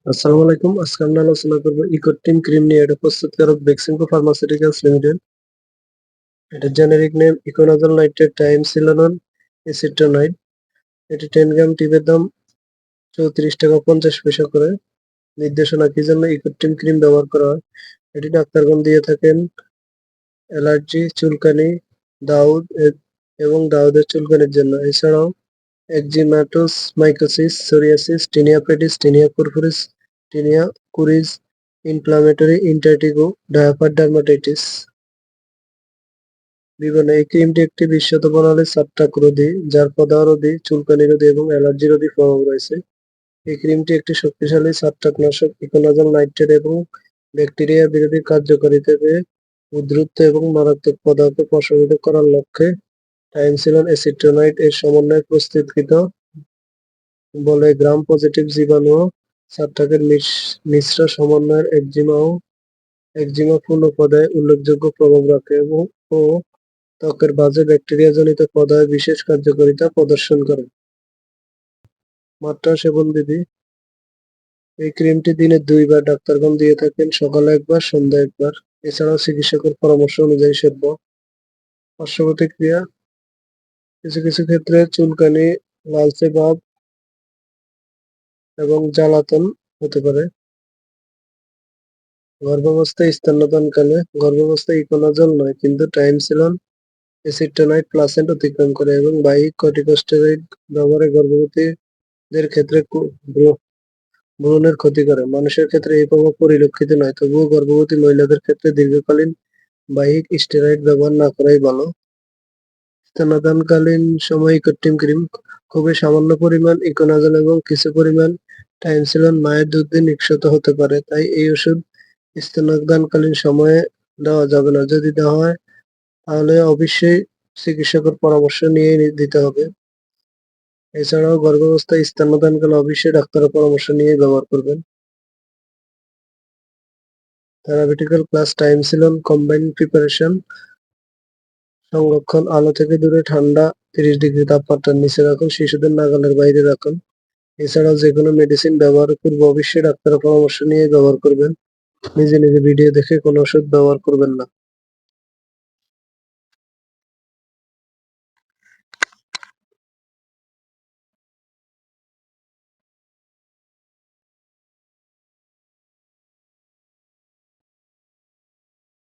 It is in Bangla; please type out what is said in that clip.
আসসালামু আলাইকুম। আজকে আমরা আলোচনা করব ইকোটিন ক্রিম নিয়ে। এটা প্রস্তুতকারক বেক্সিমকো ফার্মাসিউটিক্যালস লিমিটেড। এটা জেনেরিক নেম ইকোনাজল নাইট্রেট ট্রাইএমসিনোলন এসিট্রোনাইড। এটি 10 গ্রাম টিপের দাম 34 টাকা 50 পয়সা করে। নির্দেশনা কি জন্য ইকোটিন ক্রিম ব্যবহার করা হয়? এটি ডাক্তারগণ দিয়ে থাকেন অ্যালার্জি, চুলকানি, দাউদ এবং দাউদের চুলকানির জন্য। এছাড়াও eczematous mycosis, psoriasis, tinea pedis, tinea corporis, tinea cruris, inflammatory intertrigo, diaper dermatitis. বিবরণ: এই ক্রিমটি একটি বিশ্বত প্রণালী ছত্রাক রোধী, যার প্রদাহ রোধী, চুলকানি রোধী এবং অ্যালার্জি রোধী প্রভাব রয়েছে। এই ক্রিমটি একটি শক্তিশালী ছত্রাকনাশক ইকোনাজল নাইট্রেট এবং ব্যাকটেরিয়া বিরোধী কার্যকারিতাকে উদ্বুদ্ধ এবং মারাত্মক প্রদাহকে প্রশমিত করার লক্ষ্যে ট্রাইএমসিনোলন এসিট্রোনাইড এর সমন্বয়ে প্রস্তুতকৃত বলে গ্রাম পজিটিভ জীবাণু ও ছত্রাকের মিশ্র সমন্বয়ের একজিমা পূর্ণ প্রদাহে উল্লেখযোগ্য প্রভাব রাখে ও ত্বকের বাজে ব্যাকটেরিয়াজনিত প্রদাহে বিশেষ কার্যকারিতা প্রদর্শন করে। মাত্রা ও সেবন বিধি: এই ক্রিমটি দিনে 2 বার ডাক্তারগণ দিয়ে থাকেন, সকালে একবার, সন্ধ্যায় একবার। এছাড়াও চিকিৎসকের পরামর্শ অনুযায়ী সেব্য। পার্শ্ব প্রতিক্রিয়া: কিছু কিছু ক্ষেত্রে চুলকানি, লালচে ভাব এবং জ্বালাতন হতে পারে। গর্ভাবস্থায় স্তন্যদানকালে গর্ভাবস্থায় ইকোনাজল নয়, কিন্তু ট্রাইএমসিনোলন এসিট্রোনাইড প্লাসেন্ট অতিক্রম করে এবং বাহ্যিক কর্টিকোস্টেরয়েড ব্যবহারে গর্ভবতীদের ক্ষেত্রে ভ্রূণের ক্ষতি করে। মানুষের ক্ষেত্রে এই প্রভাব পরিলক্ষিত নয়, তবুও গর্ভবতী মহিলাদের ক্ষেত্রে দীর্ঘকালীন বাহ্যিক স্টেরয়েড ব্যবহার না করাই ভালো। স্তন্যদানকালীন সময়ে ইকোটিন ক্রিম: খুবই সামান্য পরিমাণ ইকোনাজল এবং কিছু পরিমাণ ট্রাইএমসিনোলন মায়ের দুধ দিয়ে নিঃসৃত হতে পারে, তাই এই ওষুধ স্তন্যদানকালীন সময়ে দেওয়া যাবে না। যদি দেওয়া হয় তাহলে অবশ্যই চিকিৎসকের পরামর্শ নিয়ে দিতে হবে। এছাড়াও গর্ভাবস্থায় স্তন্যদানকালে অবশ্যই ডাক্তারের পরামর্শ নিয়ে ব্যবহার করবেন। Therapeutical class triamcinolone combined preparation. সংরক্ষণ: আলো থেকে দূরে, ঠান্ডা 30 ডিগ্রি তাপমাত্রার নিচে রাখুন, শিশুদের নাগালের বাইরে রাখুন। এছাড়াও যেকোনো মেডিসিন ব্যবহারের পূর্বে অবশ্যই ডাক্তারের পরামর্শ নিয়ে ব্যবহার করবেন। নিজে নিজে ভিডিও দেখে কোনো ওষুধ ব্যবহার করবেন না।